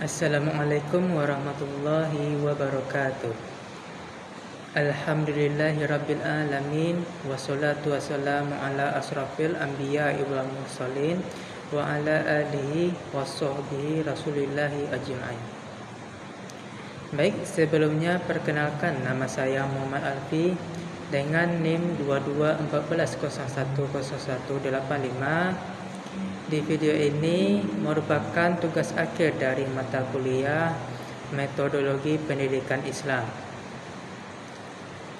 Assalamualaikum warahmatullahi wabarakatuh. Alhamdulillahirabbil alamin wassalatu wassalamu ala asrafil anbiya'i wal mursalin wa ala alihi washabbihi rasulillahi ajma'in. Baik, sebelumnya perkenalkan, nama saya Muhammad Alfi dengan NIM 2214010185. Di video ini merupakan tugas akhir dari mata kuliah Metodologi Pendidikan Islam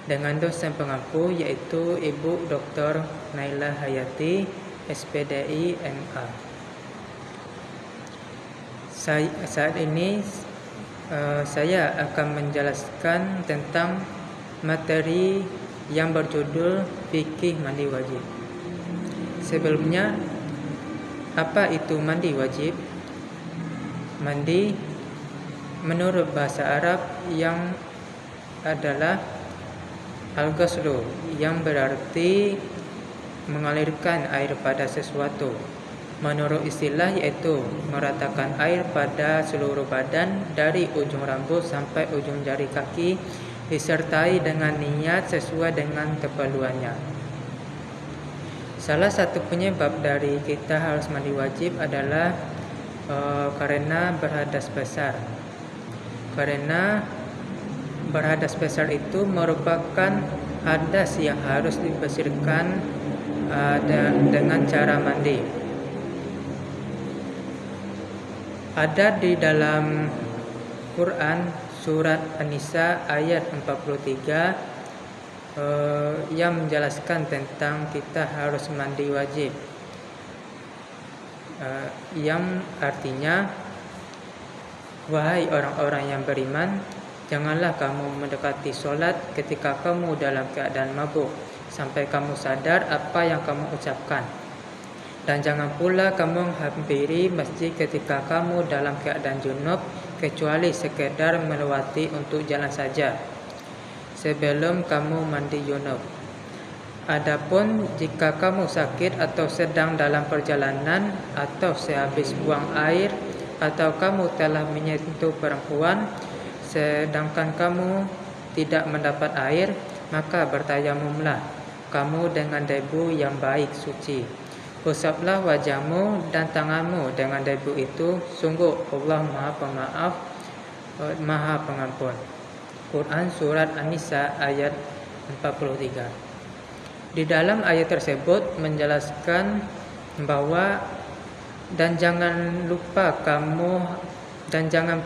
dengan dosen pengampu yaitu Ibu Dr. Naila Hayati, SPDI MA. Saat ini saya akan menjelaskan tentang materi yang berjudul Fikih Mandi Wajib. Sebelumnya, apa itu mandi wajib? Mandi menurut bahasa Arab yang adalah al-ghuslu, yang berarti mengalirkan air pada sesuatu. Menurut istilah yaitu meratakan air pada seluruh badan dari ujung rambut sampai ujung jari kaki disertai dengan niat sesuai dengan keperluannya. Salah satu penyebab dari kita harus mandi wajib adalah karena berhadas besar. Karena berhadas besar itu merupakan hadas yang harus dibersihkan dengan cara mandi. Ada di dalam Quran surat An-Nisa ayat 43 yang menjelaskan tentang kita harus mandi wajib, yang artinya, wahai orang-orang yang beriman, janganlah kamu mendekati solat ketika kamu dalam keadaan mabuk sampai kamu sadar apa yang kamu ucapkan, dan jangan pula kamu menghampiri masjid ketika kamu dalam keadaan junub kecuali sekedar melewati untuk jalan saja sebelum kamu mandi junub. Adapun jika kamu sakit atau sedang dalam perjalanan atau sehabis buang air atau kamu telah menyentuh perempuan sedangkan kamu tidak mendapat air, maka bertayamumlah kamu dengan debu yang baik suci. Usaplah wajahmu dan tanganmu dengan debu itu, sungguh Allah Maha Pemaaf, Maha Pengampun. Quran Surat An-Nisa ayat 43. Di dalam ayat tersebut menjelaskan bahwa dan jangan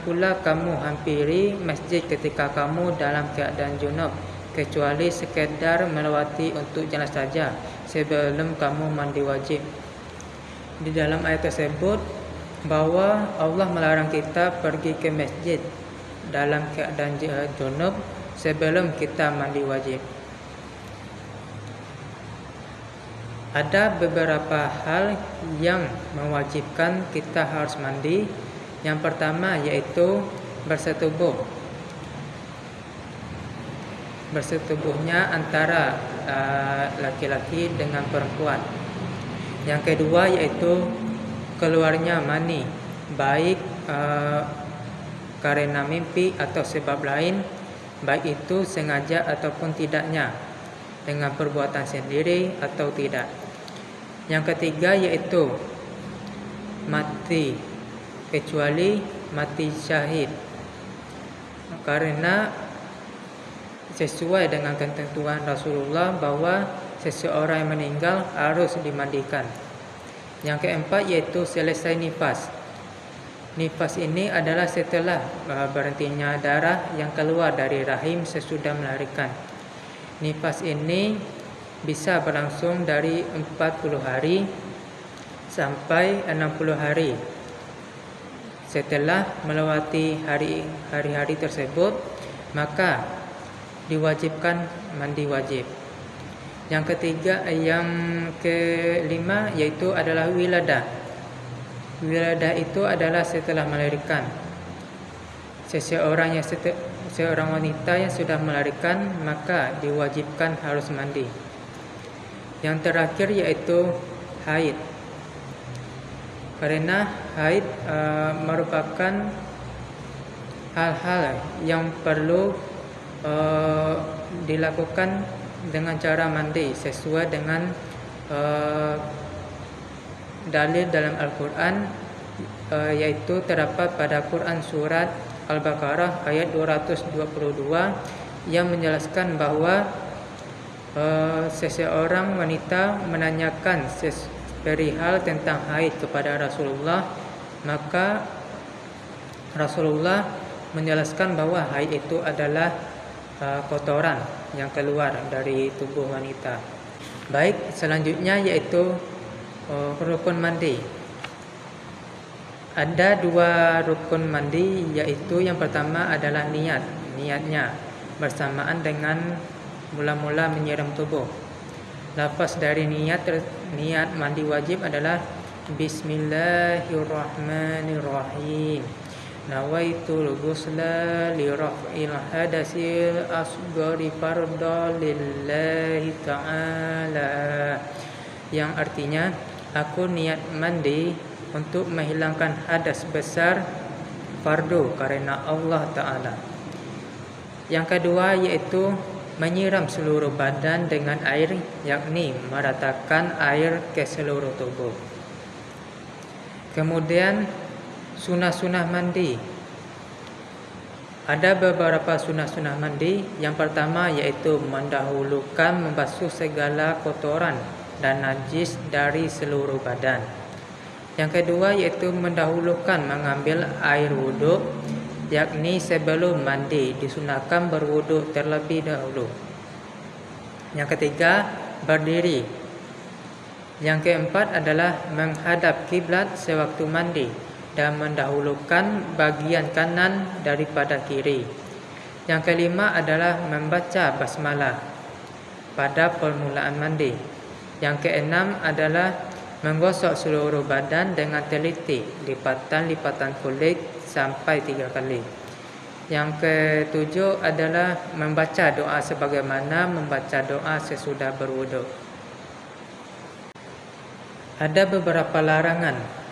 pula kamu hampiri masjid ketika kamu dalam keadaan junub kecuali sekedar melewati untuk jalan saja sebelum kamu mandi wajib. Di dalam ayat tersebut bahwa Allah melarang kita pergi ke masjid dalam keadaan junub sebelum kita mandi wajib. Ada beberapa hal yang mewajibkan kita harus mandi. Yang pertama yaitu bersetubuh. Bersetubuhnya antara laki-laki dengan perempuan. Yang kedua yaitu keluarnya mani, baik karena mimpi atau sebab lain, baik itu sengaja ataupun tidaknya, dengan perbuatan sendiri atau tidak. Yang ketiga yaitu mati, kecuali mati syahid, karena sesuai dengan ketentuan Rasulullah bahwa seseorang yang meninggal harus dimandikan. Yang keempat yaitu selesai nifas. Nifas ini adalah setelah berhentinya darah yang keluar dari rahim sesudah melahirkan. Nifas ini bisa berlangsung dari 40 hari sampai 60 hari. Setelah melewati hari-hari tersebut, maka diwajibkan mandi wajib. Yang kelima yaitu adalah wiladah. Wiladah itu adalah setelah melahirkan. Seorang wanita yang sudah melahirkan maka diwajibkan harus mandi. Yang terakhir yaitu haid. Karena haid merupakan hal-hal yang perlu dilakukan dengan cara mandi sesuai dengan dalil dalam Al-Quran, yaitu terdapat pada Quran surat Al-Baqarah ayat 222 yang menjelaskan bahwa seseorang wanita menanyakan perihal tentang haid kepada Rasulullah, maka Rasulullah menjelaskan bahwa haid itu adalah kotoran yang keluar dari tubuh wanita. Baik, selanjutnya yaitu rukun mandi. Ada 2 rukun mandi, yaitu yang pertama adalah niatnya bersamaan dengan mula-mula menyiram tubuh. Lafaz dari niat mandi wajib adalah Bismillahirrahmanirrahim. Nawaitul ghusla li raf'il hadasil asghari fardhan lillahi ta'ala, yang artinya aku niat mandi untuk menghilangkan hadas besar fardu karena Allah Ta'ala. Yang kedua yaitu menyiram seluruh badan dengan air, yakni meratakan air ke seluruh tubuh. Kemudian sunah-sunah mandi. Ada beberapa sunah-sunah mandi. Yang pertama yaitu mendahulukan membasuh segala kotoran dan najis dari seluruh badan. Yang kedua yaitu mendahulukan mengambil air wudhu, yakni sebelum mandi disunahkan berwudhu terlebih dahulu. Yang ketiga, berdiri. Yang keempat adalah menghadap kiblat sewaktu mandi dan mendahulukan bagian kanan daripada kiri. Yang kelima adalah membaca basmalah pada permulaan mandi. Yang keenam adalah menggosok seluruh badan dengan teliti, lipatan-lipatan kulit sampai 3 kali. Yang ketujuh adalah membaca doa sebagaimana membaca doa sesudah berwudu. Ada beberapa larangan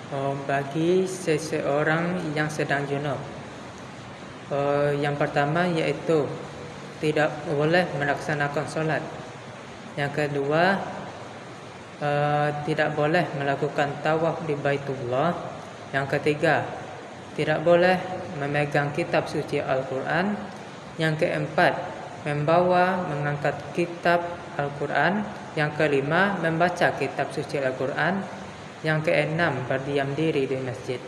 bagi seseorang yang sedang junub. Yang pertama yaitu tidak boleh melaksanakan solat. Yang kedua, tidak boleh melakukan tawaf di Baitullah. Yang ketiga, tidak boleh memegang kitab suci Al-Quran. Yang keempat, mengangkat kitab Al-Quran. Yang kelima, membaca kitab suci Al-Quran. Yang keenam, berdiam diri di masjid.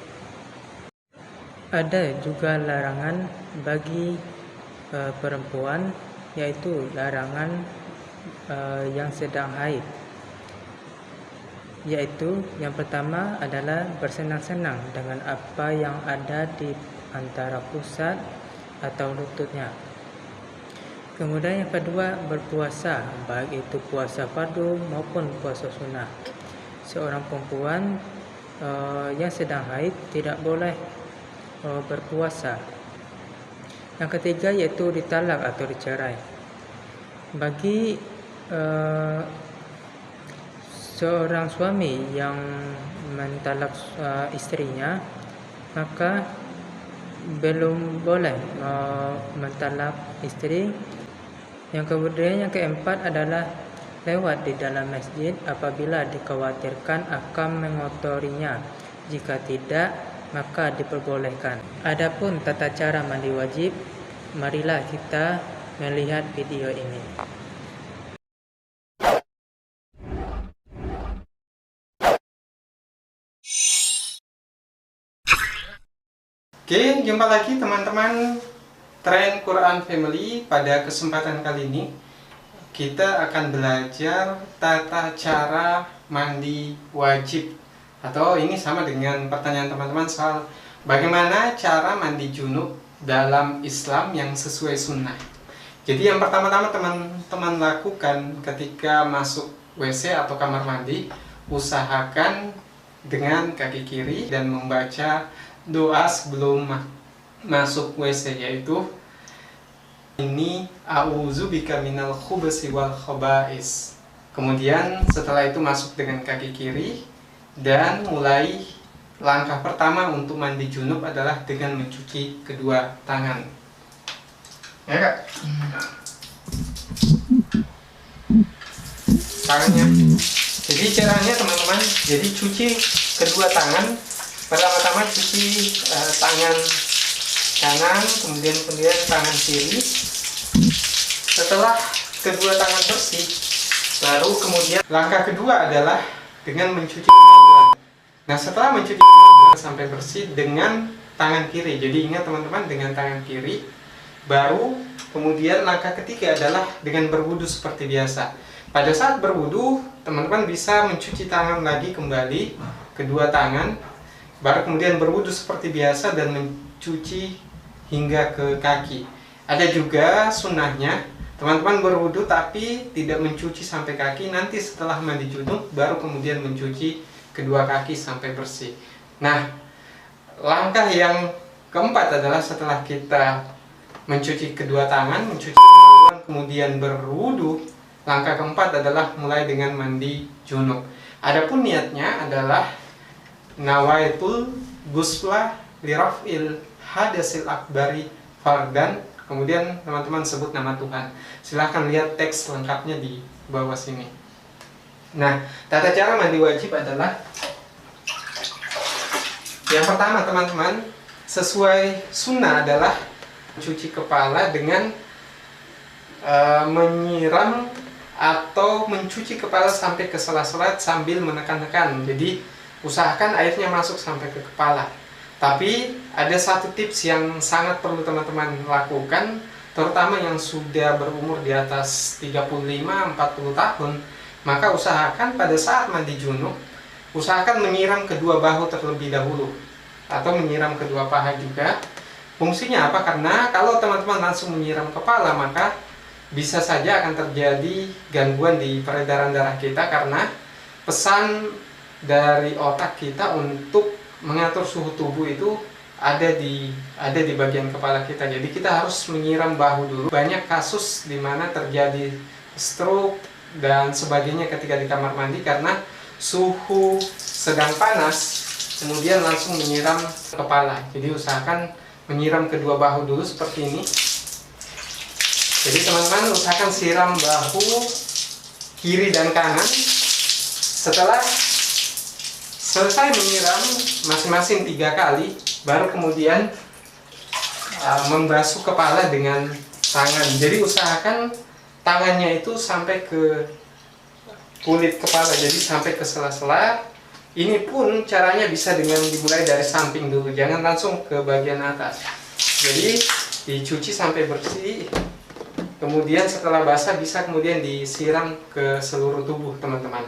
Ada juga larangan bagi perempuan, yaitu larangan yang sedang haid. Yaitu yang pertama adalah bersenang-senang dengan apa yang ada di antara pusat atau lututnya. Kemudian yang kedua, berpuasa, baik itu puasa fardu maupun puasa sunnah. Seorang perempuan yang sedang haid tidak boleh berpuasa. Yang ketiga yaitu ditalak atau dicerai. Bagi seorang suami yang mentalak istrinya, maka belum boleh mentalak istri. Yang kemudian yang keempat adalah lewat di dalam masjid apabila dikhawatirkan akan mengotorinya. Jika tidak, maka diperbolehkan. Adapun tata cara mandi wajib, marilah kita melihat video ini. Oke, jumpa lagi teman-teman Tren Quran Family. Pada kesempatan kali ini kita akan belajar tata cara mandi wajib, atau ini sama dengan pertanyaan teman-teman soal bagaimana cara mandi junub dalam Islam yang sesuai sunnah. Jadi yang pertama-tama teman-teman lakukan ketika masuk WC atau kamar mandi, usahakan dengan kaki kiri dan membaca doa sebelum masuk WC, yaitu ini a'udzubika minal khubasi wal khaba'is. Kemudian setelah itu masuk dengan kaki kiri dan mulai langkah pertama untuk mandi junub adalah dengan mencuci kedua tangan. Ya Kak? Tangannya. Jadi caranya teman-teman, jadi cuci kedua tangan. Pertama-tama cuci tangan kanan, kemudian tangan kiri. Setelah kedua tangan bersih, baru kemudian langkah kedua adalah dengan mencuci kemaluan. Nah, setelah mencuci kemaluan sampai bersih dengan tangan kiri. Jadi ingat teman-teman, dengan tangan kiri. Baru kemudian langkah ketiga adalah dengan berwudu seperti biasa. Pada saat berwudu, teman-teman bisa mencuci tangan lagi kembali, kedua tangan, baru kemudian berwudu seperti biasa dan mencuci hingga ke kaki. Ada juga sunnahnya, teman-teman berwudu tapi tidak mencuci sampai kaki, nanti setelah mandi junub baru kemudian mencuci kedua kaki sampai bersih. Nah, langkah yang keempat adalah setelah kita mencuci kedua tangan, mencuci kemaluan, kemudian berwudu. Langkah keempat adalah mulai dengan mandi junub. Adapun niatnya adalah nawaitul gusla lirafil hadasil akbari fardan. Kemudian teman-teman sebut nama Tuhan. Silahkan lihat teks lengkapnya di bawah sini. Nah, tata cara mandi wajib adalah yang pertama teman-teman, sesuai sunnah adalah mencuci kepala dengan menyiram atau mencuci kepala sampai ke sela-sela sambil menekan-nekan. Jadi usahakan airnya masuk sampai ke kepala. Tapi ada satu tips yang sangat perlu teman-teman lakukan, terutama yang sudah berumur di atas 35-40 tahun. Maka usahakan pada saat mandi junub, usahakan menyiram kedua bahu terlebih dahulu, atau menyiram kedua paha juga. Fungsinya apa? Karena kalau teman-teman langsung menyiram kepala, maka bisa saja akan terjadi gangguan di peredaran darah kita, karena pesan dari otak kita untuk mengatur suhu tubuh itu ada di bagian kepala kita. Jadi kita harus menyiram bahu dulu. Banyak kasus di mana terjadi stroke dan sebagainya ketika di kamar mandi karena suhu sedang panas, kemudian langsung menyiram kepala. Jadi usahakan menyiram kedua bahu dulu seperti ini. Jadi teman-teman usahakan siram bahu kiri dan kanan. Setelah selesai menyiram masing-masing 3 kali, baru kemudian membasuh kepala dengan tangan. Jadi usahakan tangannya itu sampai ke kulit kepala, jadi sampai ke sela-sela. Ini pun caranya bisa dengan dimulai dari samping dulu, jangan langsung ke bagian atas. Jadi dicuci sampai bersih. Kemudian setelah basah bisa kemudian disiram ke seluruh tubuh teman-teman.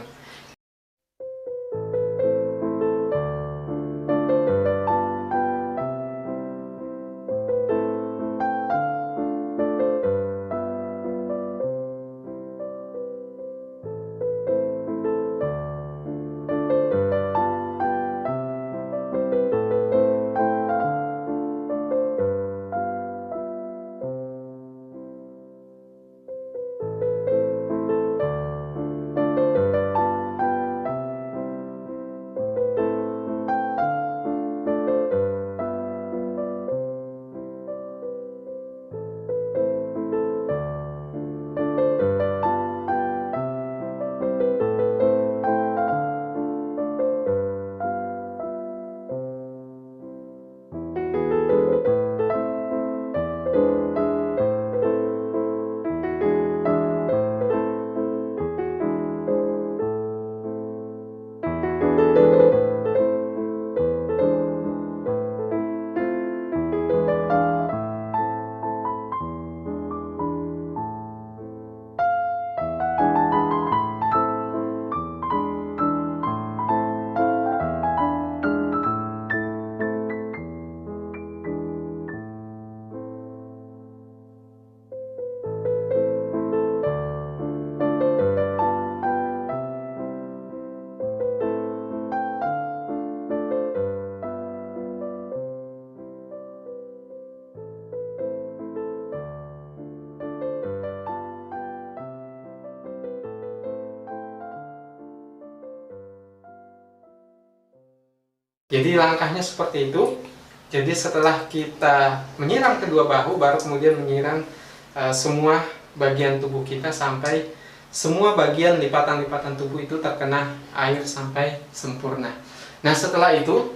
Jadi langkahnya seperti itu. Jadi setelah kita menyiram kedua bahu, baru kemudian menyiram semua bagian tubuh kita sampai semua bagian lipatan-lipatan tubuh itu terkena air sampai sempurna. Nah setelah itu,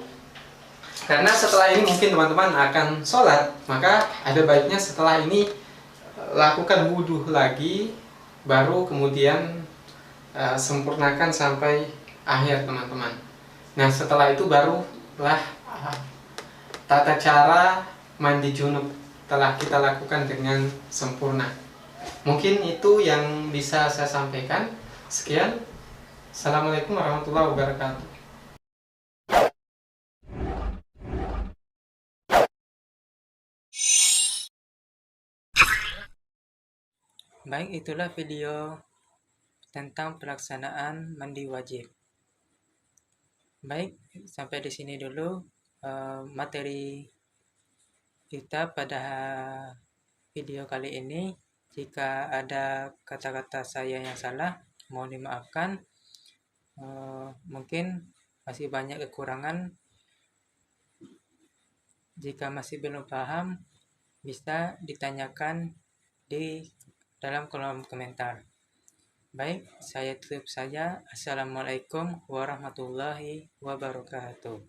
karena setelah ini mungkin teman-teman akan sholat, maka ada baiknya setelah ini lakukan wudhu lagi, baru kemudian sempurnakan sampai akhir teman-teman. Nah setelah itu barulah tata cara mandi junub telah kita lakukan dengan sempurna. Mungkin itu yang bisa saya sampaikan. Sekian. Assalamualaikum warahmatullahi wabarakatuh. Baik, itulah video tentang pelaksanaan mandi wajib. Baik, sampai di sini dulu materi kita pada video kali ini. Jika ada kata-kata saya yang salah, mohon dimaafkan. Mungkin masih banyak kekurangan. Jika masih belum paham, bisa ditanyakan di dalam kolom komentar. Baik, saya tutup saja. Assalamualaikum warahmatullahi wabarakatuh.